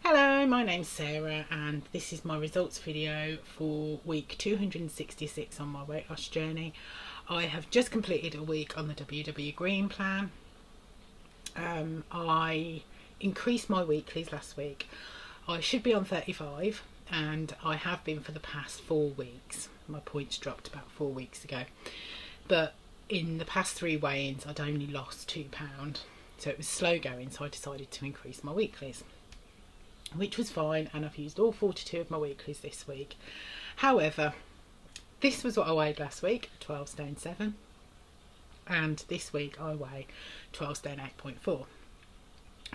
Hello, my name's Sarah and this is my results video for week 266 on my weight loss journey. I have just completed a week on the WW Green plan. I increased my weeklies last week. I should be on 35 and I have been for the past 4 weeks. My points dropped about 4 weeks ago. But in the past 3 weigh-ins I'd only lost £2. So it was slow going, so I decided to increase my weeklies, which was fine, and I've used all 42 of my weeklies this week. However, this was what I weighed last week, 12 stone 7, and this week I weigh 12 stone 8.4.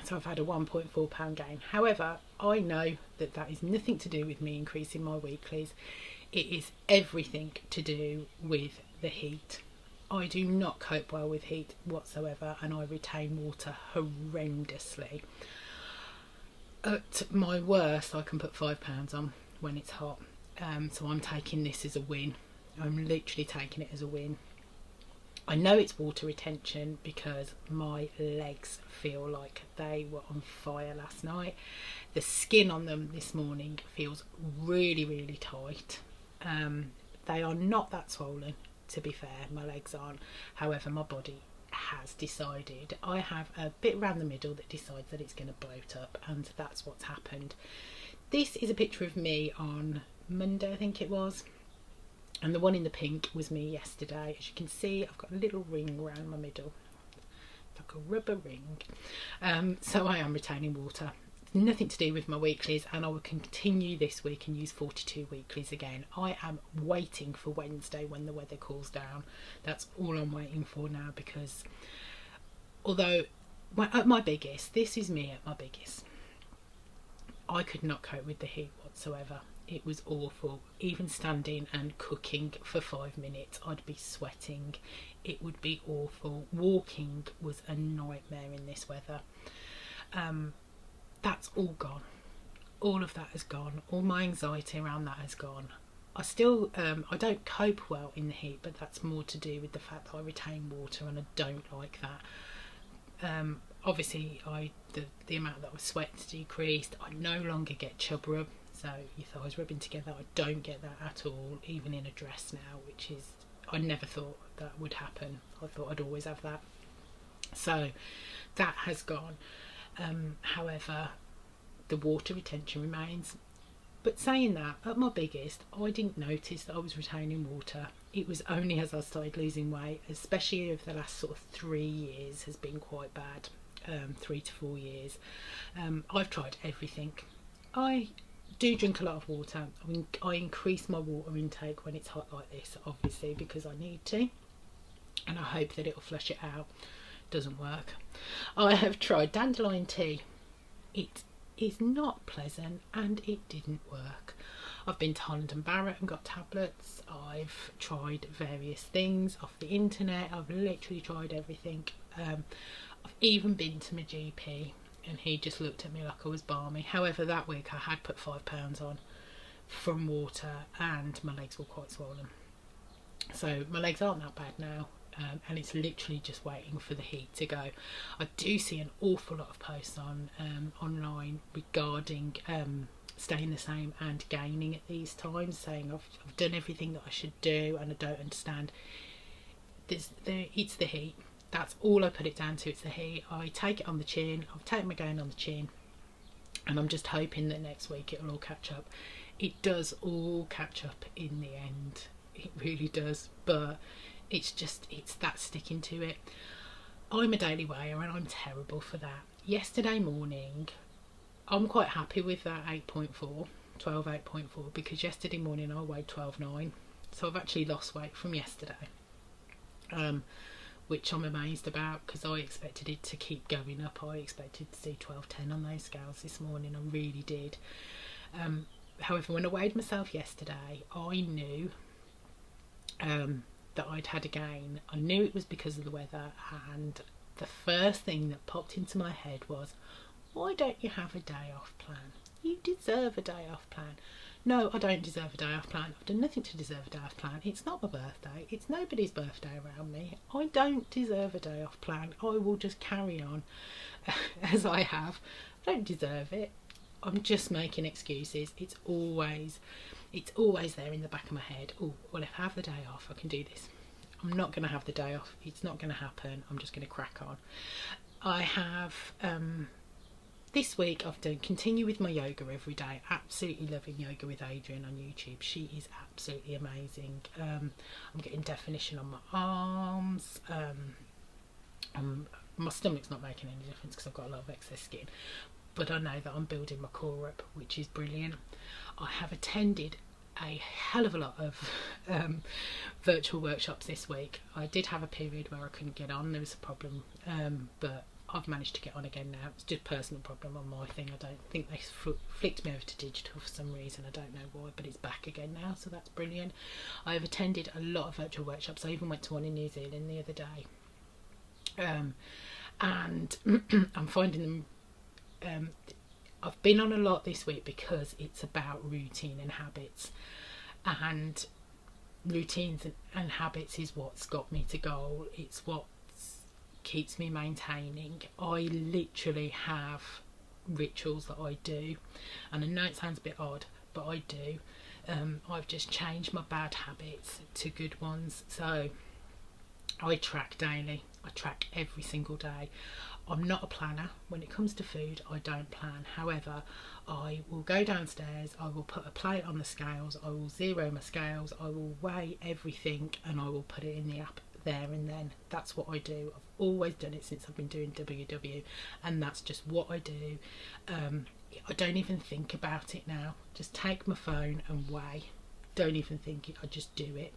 So I've had a 1.4 pound gain. However, I know that that is nothing to do with me increasing my weeklies. It is everything to do with the heat. I do not cope well with heat whatsoever, and I retain water horrendously. At my worst, I can put £5 on when it's hot. So I'm taking this as a win. I'm literally taking it as a win. I know it's water retention because my legs feel like they were on fire last night. The skin on them this morning feels really, really tight. They are not that swollen, to be fair, my legs aren't. However, my body has decided. I have a bit around the middle that decides that it's going to bloat up, and that's what's happened. This is a picture of me on Monday, I think it was, and the one in the pink was me yesterday. As you can see, I've got a little ring around my middle, like a rubber ring. So I am retaining water. Nothing to do with my weeklies, and I will continue this week and use 42 weeklies again. I am waiting for Wednesday when the weather cools down. That's all I'm waiting for now, because although at my biggest, this is me at my biggest, I could not cope with the heat whatsoever. It was awful. Even standing and cooking for 5 minutes, I'd be sweating. It would be awful. Walking was a nightmare in this weather. That's all gone. All of that has gone. All my anxiety around that has gone. I still, I don't cope well in the heat, but that's more to do with the fact that I retain water, and I don't like that. Obviously, the amount that I sweat decreased. I no longer get chub rub, so your thighs rubbing together. I don't get that at all, even in a dress now, which is, I never thought that would happen. I thought I'd always have that. So that has gone. However, the water retention remains. But saying that, at my biggest, I didn't notice that I was retaining water. It was only as I started losing weight, especially over the last sort of 3 years has been quite bad, 3 to 4 years. I've tried everything. I do drink a lot of water. I increase my water intake when it's hot like this, obviously, because I need to, and I hope that it'll flush it out. Doesn't work. I have tried dandelion tea. It is not pleasant, and it didn't work. I've been to Holland and Barrett and got tablets. I've tried various things off the internet. I've literally tried everything. I've even been to my GP, and he just looked at me like I was balmy. However, that week I had put £5 on from water, and my legs were quite swollen. So my legs aren't that bad now. And it's literally just waiting for the heat to go. I do see an awful lot of posts on online regarding staying the same and gaining at these times, saying I've done everything that I should do and I don't understand. It's the heat. That's all I put it down to. It's the heat. I take it on the chin. I've taken my gain on the chin, and I'm just hoping that next week it'll all catch up. It does all catch up in the end. It really does. But it's that sticking to it. I'm a daily weigher, and I'm terrible for that. Yesterday morning, I'm quite happy with that 8.4, 8.4, because yesterday morning I weighed 12.9. So I've actually lost weight from yesterday, which I'm amazed about, because I expected it to keep going up. I expected to see 12.10 on those scales this morning. I really did. However, when I weighed myself yesterday, I knew that I'd had a gain. I knew it was because of the weather, and the first thing that popped into my head was, why don't you have a day off plan? You deserve a day off plan. No, I don't deserve a day off plan. I've done nothing to deserve a day off plan. It's not my birthday. It's nobody's birthday around me. I don't deserve a day off plan. I will just carry on as I have. I don't deserve it. I'm just making excuses. It's always there in the back of my head. Oh, well, if I have the day off, I can do this. I'm not going to have the day off. It's not going to happen. I'm just going to crack on. I have this week I've done continue with my yoga every day. Absolutely loving yoga with Adrian on YouTube. She is absolutely amazing. I'm getting definition on my arms. My stomach's not making any difference because I've got a lot of excess skin, but I know that I'm building my core up, which is brilliant. I have attended a hell of a lot of virtual workshops this week. I did have a period where I couldn't get on. There was a problem, but I've managed to get on again now. It's just a personal problem on my thing. I don't think they flicked me over to digital for some reason. I don't know why, but it's back again now, so that's brilliant. I've attended a lot of virtual workshops. I even went to one in New Zealand the other day, and I'm finding them I've been on a lot this week because it's about routine and habits, and routines and habits is what's got me to goal. It's what keeps me maintaining. I literally have rituals that I do, and I know it sounds a bit odd, but I do. I've just changed my bad habits to good ones. So I track daily. I track every single day. I'm not a planner. When it comes to food, I don't plan. However, I will go downstairs, I will put a plate on the scales, I will zero my scales, I will weigh everything, and I will put it in the app there and then. That's what I do. I've always done it since I've been doing WW, and that's just what I do. I don't even think about it now. Just take my phone and weigh. Don't even think it, I just do it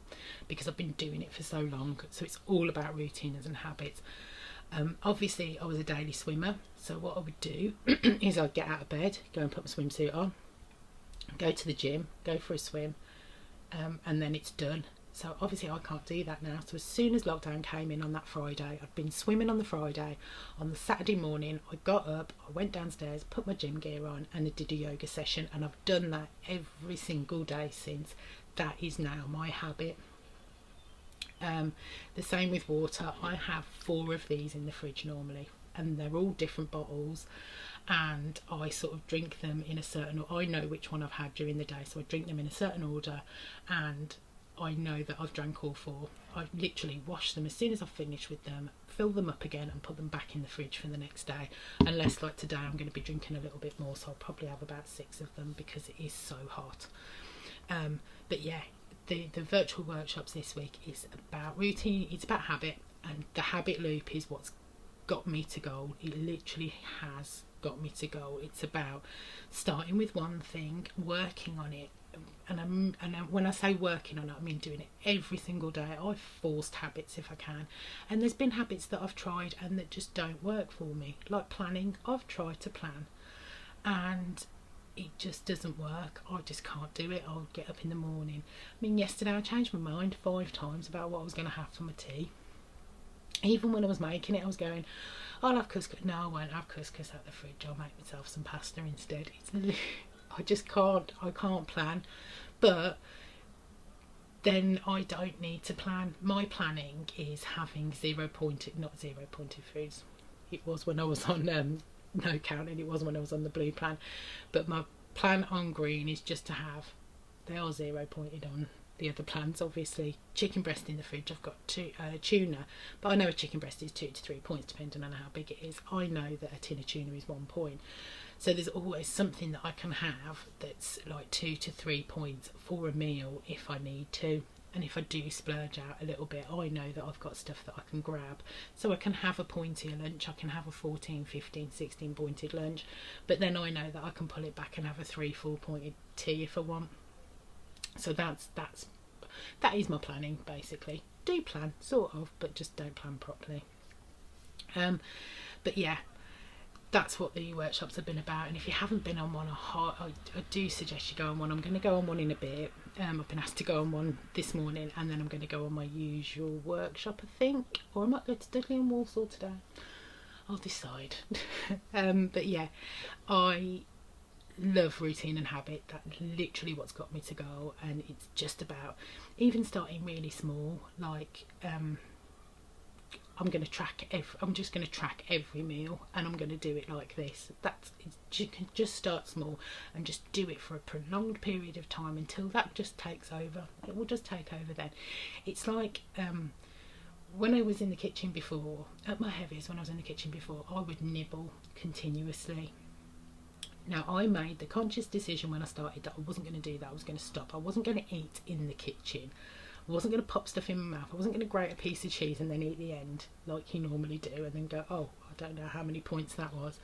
because I've been doing it for so long. So it's all about routines and habits. Obviously I was a daily swimmer, so what I would do is I'd get out of bed, go and put my swimsuit on, go to the gym, go for a swim, and then it's done. So obviously I can't do that now. So as soon as lockdown came in on that Friday, I'd been swimming on the Friday. On the Saturday morning I got up, I went downstairs, put my gym gear on, and I did a yoga session, and I've done that every single day since. That is now my habit. The same with water. I have 4 of these in the fridge normally, and they're all different bottles, and I sort of drink them in a certain order. I know which one I've had during the day, so I drink them in a certain order, and I know that I've drank all 4. I literally wash them as soon as I've finished with them, fill them up again, and put them back in the fridge for the next day, unless like today I'm going to be drinking a little bit more, so I'll probably have about 6 of them because it is so hot. But yeah, the virtual workshops this week is about routine, it's about habit, and the habit loop is what's got me to goal. It literally has got me to goal. It's about starting with one thing, working on it, and when I say working on it, I mean doing it every single day. I've forced habits if I can, and there's been habits that I've tried and that just don't work for me, like planning. I've tried to plan and it just doesn't work. I just can't do it. I'll get up in the morning. I mean, yesterday I changed my mind 5 times about what I was going to have for my tea. Even when I was making it, I was going, I'll have couscous. No, I won't have couscous at the fridge. I'll make myself some pasta instead. I just can't. I can't plan. But then I don't need to plan. My planning is having not zero pointed foods. It was when I was on no counting, it was when I was on the blue plan, but my plan on green is just to have, they are 0 pointed on the other plans, obviously. Chicken breast in the fridge, I've got tuna, but I know a chicken breast is 2 to 3 points depending on how big it is. I know that a tin of tuna is 1 point, so there's always something that I can have that's like 2 to 3 points for a meal if I need to. And if I do splurge out a little bit, I know that I've got stuff that I can grab. So I can have a pointier lunch, I can have a 14, 15, 16 pointed lunch, but then I know that I can pull it back and have a 3-4 pointed tea if I want. So that is my planning basically. Do plan, sort of, but just don't plan properly. But yeah, that's what the workshops have been about. And if you haven't been on one, I do suggest you go on one. I'm going to go on one in a bit. I've been asked to go on one this morning, and then I'm going to go on my usual workshop, I think, or I might go to Dudley and Walsall today. I'll decide. But yeah, I love routine and habit. That's literally what's got me to go, and it's just about even starting really small. Like I'm just going to track every meal, and I'm going to do it like this. You can just start small and just do it for a prolonged period of time until that just takes over. It will just take over then. It's like when I was in the kitchen before, at my heaviest, when I was in the kitchen before, I would nibble continuously. Now, I made the conscious decision when I started that I wasn't going to do that. I was going to stop. I wasn't going to eat in the kitchen. I wasn't going to pop stuff in my mouth. I wasn't going to grate a piece of cheese and then eat the end like you normally do and then go, oh, I don't know how many points that was.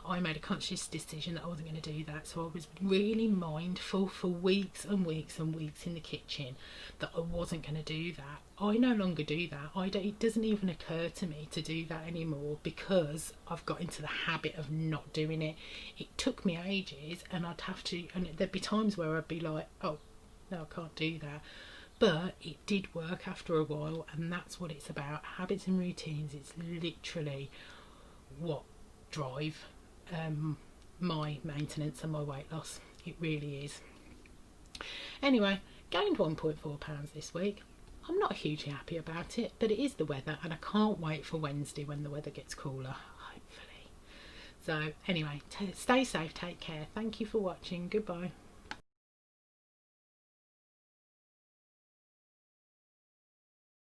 I made a conscious decision that I wasn't going to do that. So I was really mindful for weeks and weeks and weeks in the kitchen that I wasn't going to do that. I no longer do that. It doesn't even occur to me to do that anymore because I've got into the habit of not doing it. It took me ages, and there'd be times where I'd be like, oh, no, I can't do that. But it did work after a while, and that's what it's about. Habits and routines, it's literally what drive my maintenance and my weight loss. It really is. Anyway, gained 1.4 pounds this week. I'm not hugely happy about it, but it is the weather, and I can't wait for Wednesday when the weather gets cooler, hopefully. So anyway, stay safe, take care. Thank you for watching. Goodbye.